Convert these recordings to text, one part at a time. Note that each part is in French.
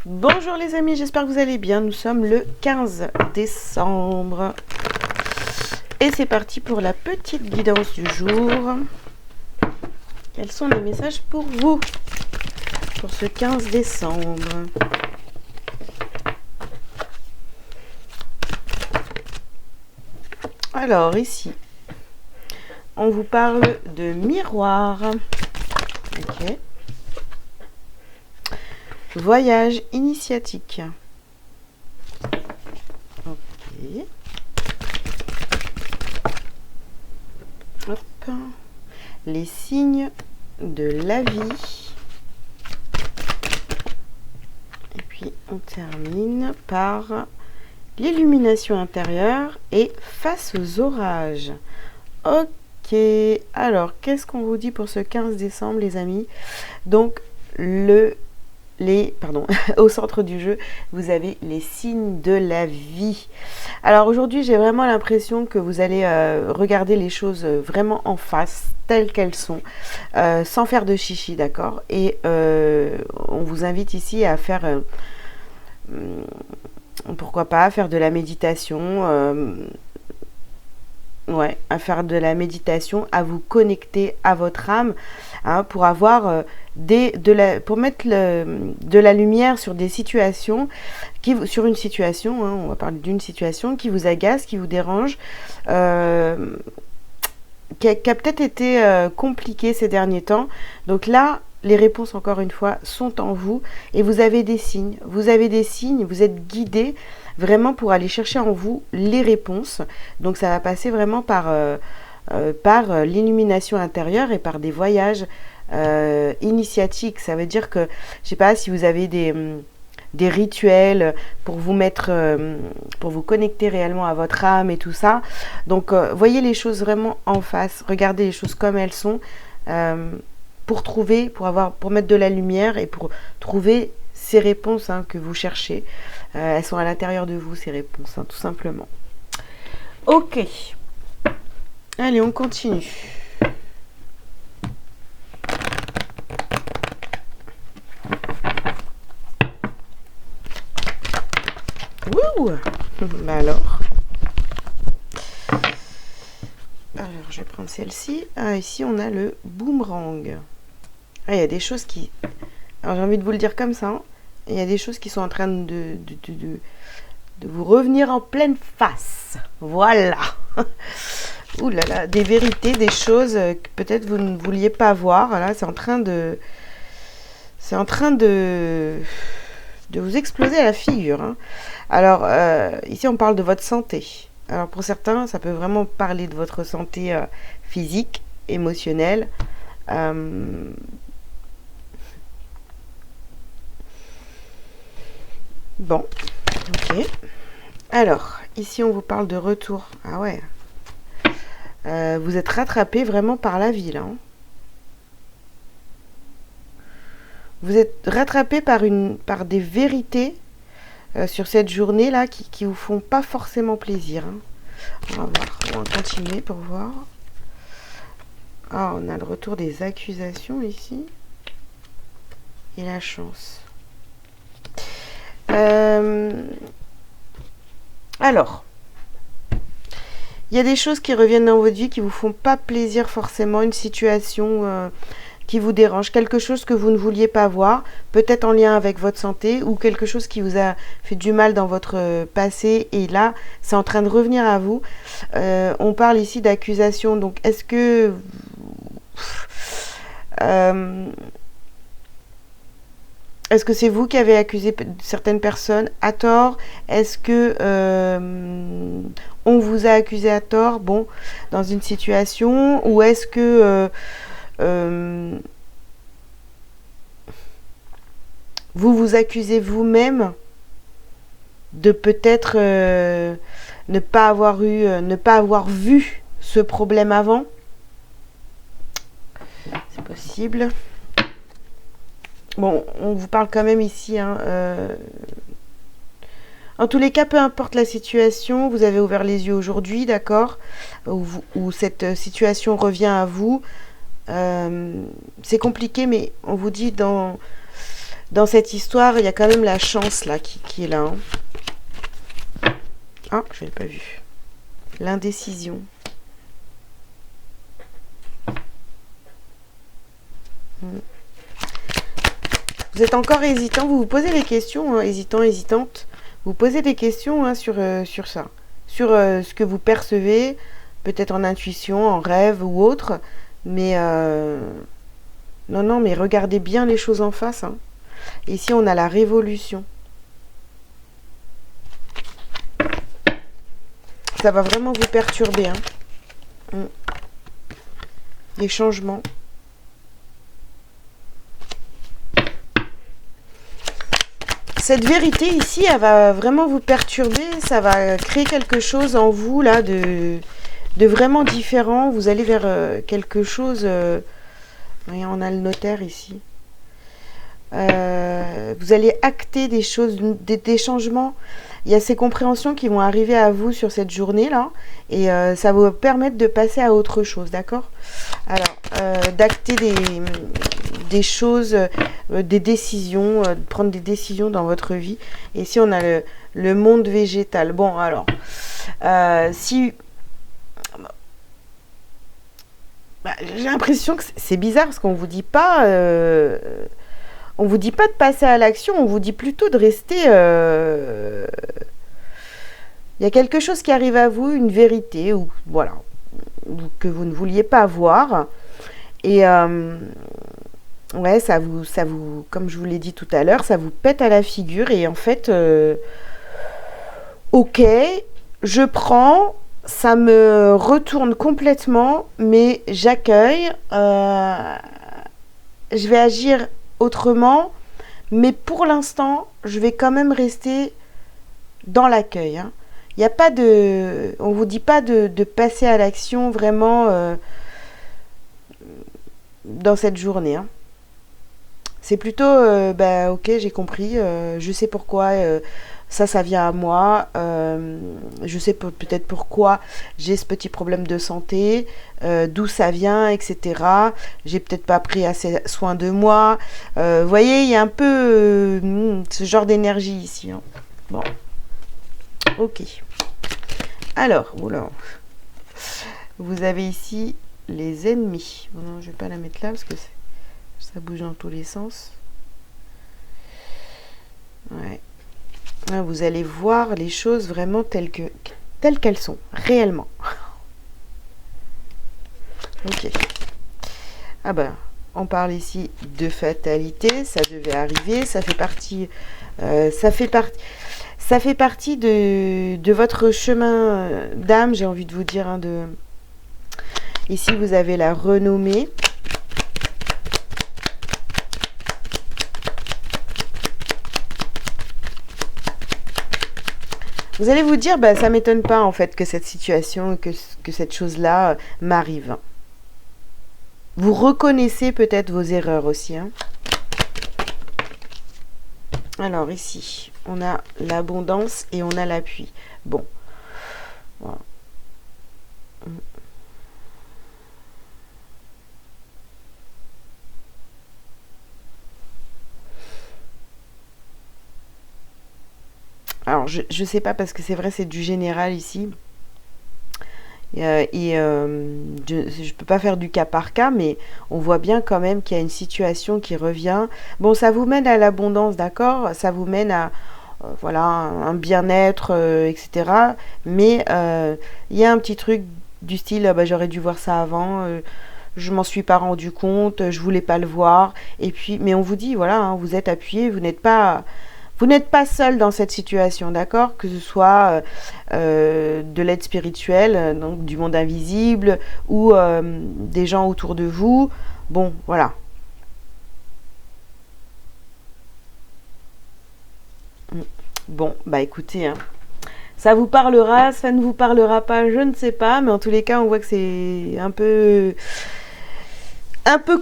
Bonjour les amis, j'espère que vous allez bien. Nous sommes le 15 décembre. Et c'est parti pour la petite guidance du jour. Quels sont les messages pour vous pour ce 15 décembre? Alors ici, on vous parle de miroir. Ok. Voyage initiatique. Ok. Hop. Les signes de la vie. Et puis on termine par l'illumination intérieure et face aux orages. Ok. Alors, qu'est-ce qu'on vous dit pour ce 15 décembre, les amis? Donc, au centre du jeu, vous avez les signes de la vie. Alors aujourd'hui, j'ai vraiment l'impression que vous allez regarder les choses vraiment en face, telles qu'elles sont, sans faire de chichi, d'accord? Et on vous invite ici à faire, pourquoi pas, faire de la méditation. Ouais, à faire de la méditation, à vous connecter à votre âme, hein, pour avoir pour mettre de la lumière sur des situations, sur une situation, hein, on va parler d'une situation qui vous agace, qui vous dérange, qui a peut-être été compliquée ces derniers temps. Donc là, les réponses, encore une fois, sont en vous et vous avez des signes. Vous êtes guidé vraiment pour aller chercher en vous les réponses. Donc ça va passer vraiment par l'illumination intérieure et par des voyages initiatiques. Ça veut dire que, je sais pas, si vous avez des rituels pour vous mettre, pour vous connecter réellement à votre âme et tout ça. Donc voyez les choses vraiment en face, regardez les choses comme elles sont, pour mettre de la lumière et pour trouver ces réponses, hein, que vous cherchez. Elles sont à l'intérieur de vous, ces réponses, hein, tout simplement. Ok. Allez, on continue. Wouh. Bah alors, je vais prendre celle-ci. Ah, ici, on a le boomerang. Ah, il y a des choses qui... Alors, j'ai envie de vous le dire comme ça, hein. Il y a des choses qui sont en train de vous revenir en pleine face. Voilà. Ouh là là, des vérités, des choses que peut-être vous ne vouliez pas voir. Là, c'est en train de vous exploser à la figure, hein. Alors, ici, on parle de votre santé. Alors, pour certains, ça peut vraiment parler de votre santé physique, émotionnelle. Bon, ok. Alors, ici, on vous parle de retour. Ah ouais. Vous êtes rattrapé vraiment par la vie, là, hein. Vous êtes rattrapé par des vérités sur cette journée-là qui vous font pas forcément plaisir, hein. On va voir, on va continuer pour voir. Ah, on a le retour des accusations ici. Et la chance. Alors, il y a des choses qui reviennent dans votre vie qui vous font pas plaisir forcément, une situation qui vous dérange, quelque chose que vous ne vouliez pas voir, peut-être en lien avec votre santé ou quelque chose qui vous a fait du mal dans votre passé et là, c'est en train de revenir à vous. On parle ici d'accusation, donc est-ce que... Est-ce que c'est vous qui avez accusé certaines personnes à tort? Est-ce que on vous a accusé à tort, bon, dans une situation? Ou est-ce que vous vous accusez vous-même de peut-être ne pas avoir vu ce problème avant? C'est possible. Bon, on vous parle quand même ici, hein, en tous les cas, peu importe la situation, vous avez ouvert les yeux aujourd'hui, d'accord, où cette situation revient à vous. C'est compliqué, mais on vous dit dans cette histoire, il y a quand même la chance là qui est là. Hein. Ah, je l'ai pas vu. L'indécision. Vous êtes encore hésitant, vous vous posez des questions, hein, hésitant, hésitante. Vous posez des questions hein, sur ça. Sur ce que vous percevez, peut-être en intuition, en rêve ou autre. Mais non, mais regardez bien les choses en face. Hein. Ici, on a la révolution. Ça va vraiment vous perturber. Hein. Les changements. Cette vérité ici, elle va vraiment vous perturber. Ça va créer quelque chose en vous, là, de vraiment différent. Vous allez vers quelque chose... oui, on a le notaire ici. Vous allez acter des choses, des changements. Il y a ces compréhensions qui vont arriver à vous sur cette journée-là. Et ça va vous permettre de passer à autre chose, d'accord? Alors, d'acter des choses, des décisions, de prendre des décisions dans votre vie. Et ici, on a le monde végétal. Bon, alors, si... j'ai l'impression que c'est bizarre parce qu'on vous dit pas... on vous dit pas de passer à l'action, on vous dit plutôt de rester... Il y a quelque chose qui arrive à vous, une vérité, ou voilà, que vous ne vouliez pas voir. Et ouais, ça vous, comme je vous l'ai dit tout à l'heure, ça vous pète à la figure. Et en fait, ok, je prends, ça me retourne complètement, mais j'accueille. Je vais agir autrement, mais pour l'instant, je vais quand même rester dans l'accueil. Hein. Il n'y a pas de... On ne vous dit pas de passer à l'action vraiment dans cette journée. Hein. C'est plutôt, ok, j'ai compris, je sais pourquoi ça vient à moi, je sais peut-être pourquoi j'ai ce petit problème de santé, d'où ça vient, etc. J'ai peut-être pas pris assez soin de moi. Vous voyez, il y a un peu ce genre d'énergie ici. Hein. Bon, ok. Alors, oula. Vous avez ici les ennemis. Bon, non, je vais pas la mettre là parce que ça bouge dans tous les sens. Ouais. Là, vous allez voir les choses vraiment telles qu'elles sont, réellement. Ok. Ah ben, on parle ici de fatalité. Ça devait arriver. Ça fait partie. Ça fait partie de votre chemin d'âme, j'ai envie de vous dire. Hein, Ici, vous avez la renommée. Vous allez vous dire, bah, ça ne m'étonne pas en fait que cette situation, que cette chose-là m'arrive. Vous reconnaissez peut-être vos erreurs aussi. Hein. Alors ici, on a l'abondance et on a l'appui. Bon. Voilà. Alors, je ne sais pas parce que c'est vrai, c'est du général ici. Je ne peux pas faire du cas par cas, mais on voit bien quand même qu'il y a une situation qui revient. Bon, ça vous mène à l'abondance, d'accord? Ça vous mène à voilà, un bien-être, etc. Mais il y a un petit truc du style, bah, j'aurais dû voir ça avant, je m'en suis pas rendu compte, je voulais pas le voir. Et puis, mais on vous dit, voilà, hein, vous êtes appuyé, vous n'êtes pas seul dans cette situation, d'accord? Que ce soit de l'aide spirituelle, donc du monde invisible, ou des gens autour de vous. Bon, voilà. Bon, bah écoutez, hein, ça vous parlera, ça ne vous parlera pas, je ne sais pas, mais en tous les cas, on voit que c'est un peu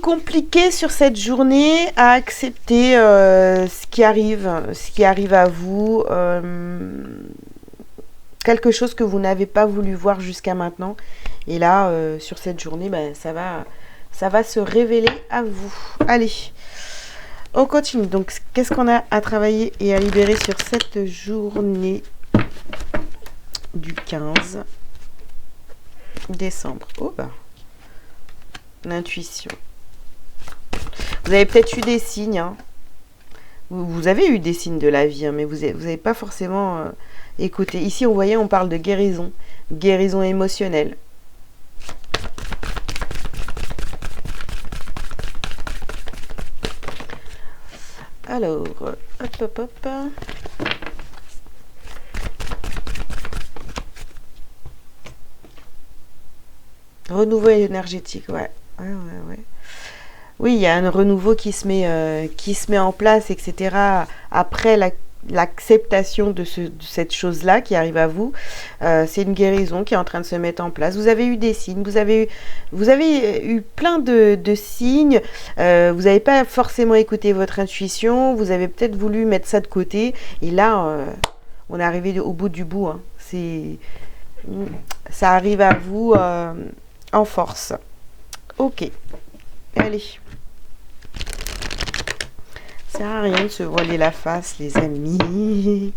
compliqué sur cette journée à accepter ce qui arrive à vous, quelque chose que vous n'avez pas voulu voir jusqu'à maintenant. Et là, sur cette journée, ben, ça va se révéler à vous. Allez, On continue. Donc, qu'est-ce qu'on a à travailler et à libérer sur cette journée du 15 décembre? Oh bah, l'intuition. Vous avez peut-être eu des signes. Hein. Vous avez eu des signes de la vie, hein, mais vous n'avez pas forcément écouté. Ici, on parle de guérison. Guérison émotionnelle. Alors, hop. Renouveau énergétique, ouais. Ouais. Oui, il y a un renouveau qui se met en place, etc. Après l'acceptation de cette chose-là qui arrive à vous. C'est une guérison qui est en train de se mettre en place. Vous avez eu des signes, vous avez eu plein de signes. Vous n'avez pas forcément écouté votre intuition. Vous avez peut-être voulu mettre ça de côté. Et là, on est arrivé au bout du bout. Hein. Ça arrive à vous en force. Ok. Allez. Ça sert à rien de se voiler la face, les amis.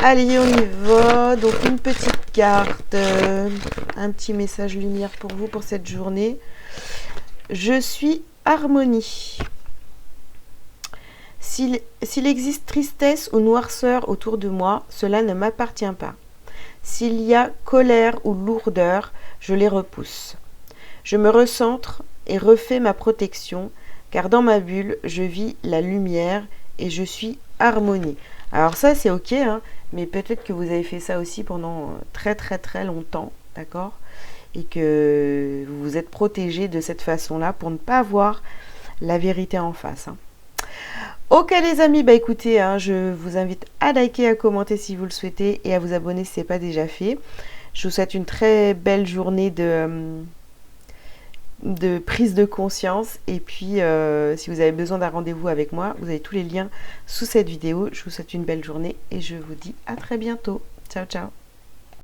Allez, on y va. Donc, une petite carte. Un petit message lumière pour vous pour cette journée. Je suis harmonie. S'il existe tristesse ou noirceur autour de moi, cela ne m'appartient pas. S'il y a colère ou lourdeur, je les repousse. Je me recentre et refais ma protection, car dans ma bulle, je vis la lumière et je suis harmonie. Alors ça, c'est ok, hein, mais peut-être que vous avez fait ça aussi pendant très longtemps, d'accord? Et que vous vous êtes protégé de cette façon-là pour ne pas voir la vérité en face. Hein. Ok les amis, bah écoutez, hein, je vous invite à liker, à commenter si vous le souhaitez et à vous abonner si ce n'est pas déjà fait. Je vous souhaite une très belle journée de prise de conscience et puis si vous avez besoin d'un rendez-vous avec moi, vous avez tous les liens sous cette vidéo. Je vous souhaite une belle journée et je vous dis à très bientôt. Ciao ciao.